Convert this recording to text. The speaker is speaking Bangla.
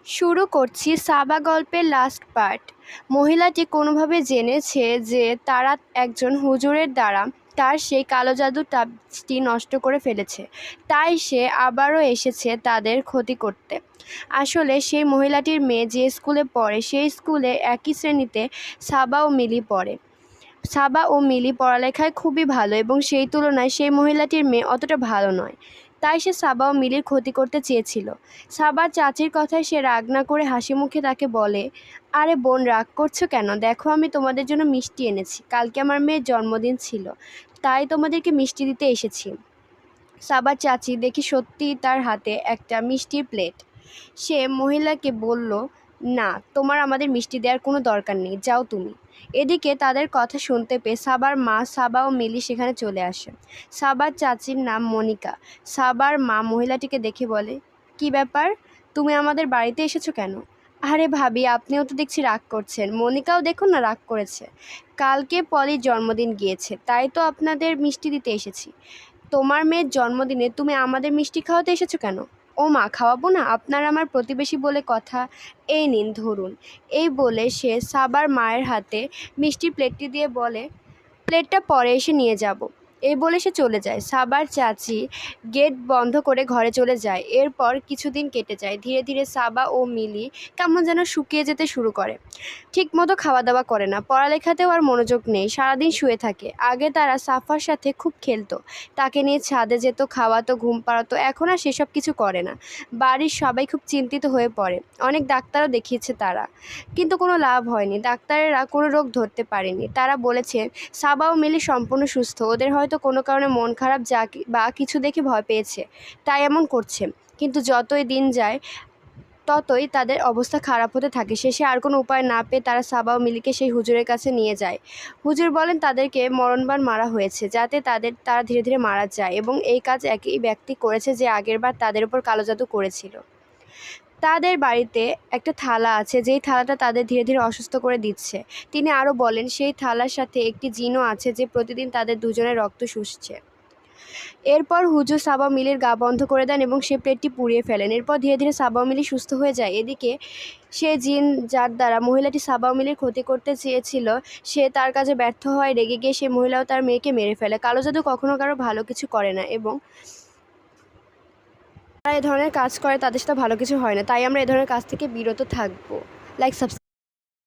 শুরু করছি সাবা গল্পের লাস্ট পার্ট। মহিলাটি কোনোভাবে জেনেছে যে তারা একজন হুজুরের দ্বারা তার সেই কালো জাদুর তাবিজটি নষ্ট করে ফেলেছে, তাই সে আবারও এসেছে তাদের ক্ষতি করতে। আসলে সেই মহিলাটির মেয়ে যে স্কুলে পড়ে সেই স্কুলে একই শ্রেণীতে সাবা ও মিলি পড়ে। সাবা ও মিলি পড়ালেখায় খুবই ভালো এবং সেই তুলনায় সেই মহিলাটির মেয়ে অতটা ভালো নয়, তাই সে সাবা ও মিলির ক্ষতি করতে চেয়েছিল। সাবার চাচির কথায় সে রাগ না করে হাসি মুখে তাকে বলে, আরে বোন, রাগ করছো কেন? দেখো, আমি তোমাদের জন্য মিষ্টি এনেছি। কালকে আমার মেয়ের জন্মদিন ছিল, তাই তোমাদেরকে মিষ্টি দিতে এসেছি। সাবার চাচি দেখি সত্যিই তার হাতে একটা মিষ্টির প্লেট। সে মহিলাকে বলল, না, তোমার আমাদের মিষ্টি দেওয়ার কোনো দরকার নেই, যাও তুমি। এদিকে তাদের কথা শুনতে পেয়ে সাবার মা, সাবা ও মিলি সেখানে চলে আসে। সাবার চাচির নাম মনিকা। সাবার মা মহিলাটিকে দেখে বলে, কি ব্যাপার, তুমি আমাদের বাড়িতে এসেছো কেন? আরে ভাবি, আপনিও তো দেখছি রাগ করছেন। মনিকাও দেখুন না রাগ করেছে। কালকে পলির জন্মদিন গিয়েছে, তাই তো আপনাদের মিষ্টি দিতে এসেছি। তোমার মেয়ের জন্মদিনে তুমি আমাদের মিষ্টি খাওয়াতে এসেছো কেন? ও মা, খাওয়াবো না, আপনার আমার প্রতিবেশী বলে কথা, এই নিন ধরুন। এই বলে সে সাবার মায়ের হাতে মিষ্টির প্লেটটি দিয়ে বলে, প্লেটটা পরে এসে নিয়ে যাব। এই বলে সে চলে যায়। সাবার চাচি গেট বন্ধ করে ঘরে চলে যায়। এরপর কিছুদিন কেটে যায়। ধীরে ধীরে সাবা ও মিলি কেমন যেন শুকিয়ে যেতে শুরু করে। ঠিকমতো খাওয়া দাওয়া করে না, পড়ালেখাতেও আর মনোযোগ নেই, সারাদিন শুয়ে থাকে। আগে তারা সাফার সাথে খুব খেলতো, তাকে নিয়ে ছাদে যেত, খাওয়াতো, ঘুম পাড়াতো। এখন আর সেসব কিছু করে না। বাড়ির সবাই খুব চিন্তিত হয়ে পড়ে। অনেক ডাক্তারও দেখিয়েছে তারা, কিন্তু কোনো লাভ হয়নি। ডাক্তারেরা কোনো রোগ ধরতে পারেনি। তারা বলেছে সাবা ও মিলি সম্পূর্ণ সুস্থ, ওদের হয়তো কোনো কারণে মন খারাপ বা কিছু দেখে ভয় পেয়েছে, তাই এমন করছে। কিন্তু যতই দিন যায় ততই তাদের অবস্থা খারাপ হতে থাকে। শেষে আর কোনো উপায় না পেয়ে তারা সাবা ও মিলিকে সেই হুজুরের কাছে নিয়ে যায়। হুজুর বলেন তাদেরকে মরণবাণ মারা হয়েছে, যাতে তারা ধীরে ধীরে মারা যায়, এবং এই কাজ একই ব্যক্তি করেছে যে আগেরবার তাদের উপর কালো জাদু করেছিল। তাদের বাড়িতে একটা থালা আছে, যেই থালাটা তাদের ধীরে ধীরে অসুস্থ করে দিচ্ছে। তিনি আরও বলেন সেই থালার সাথে একটি জিনও আছে যে প্রতিদিন তাদের দুজনের রক্ত শুষছে। এরপর হুজুর সাবা মিলির গা বন্ধ করে দেন এবং সে প্লেটটি পুড়িয়ে ফেলেন। এরপর ধীরে ধীরে সাবা মিলি সুস্থ হয়ে যায়। এদিকে সে জিন যার দ্বারা মহিলাটি সাবা মিলির ক্ষতি করতে চেয়েছিল, সে তার কাজে ব্যর্থ হয়। রেগে গিয়ে সে মহিলাও তার মেয়েকে মেরে ফেলে। কালো জাদু কখনো কারো ভালো কিছু করে না, এবং যারা এ ধরনের কাজ করে তাদের সাথে ভালো কিছু হয় না, তাই আমরা এ ধরনের কাজ থেকে বিরত থাকবো। Like, subscribe.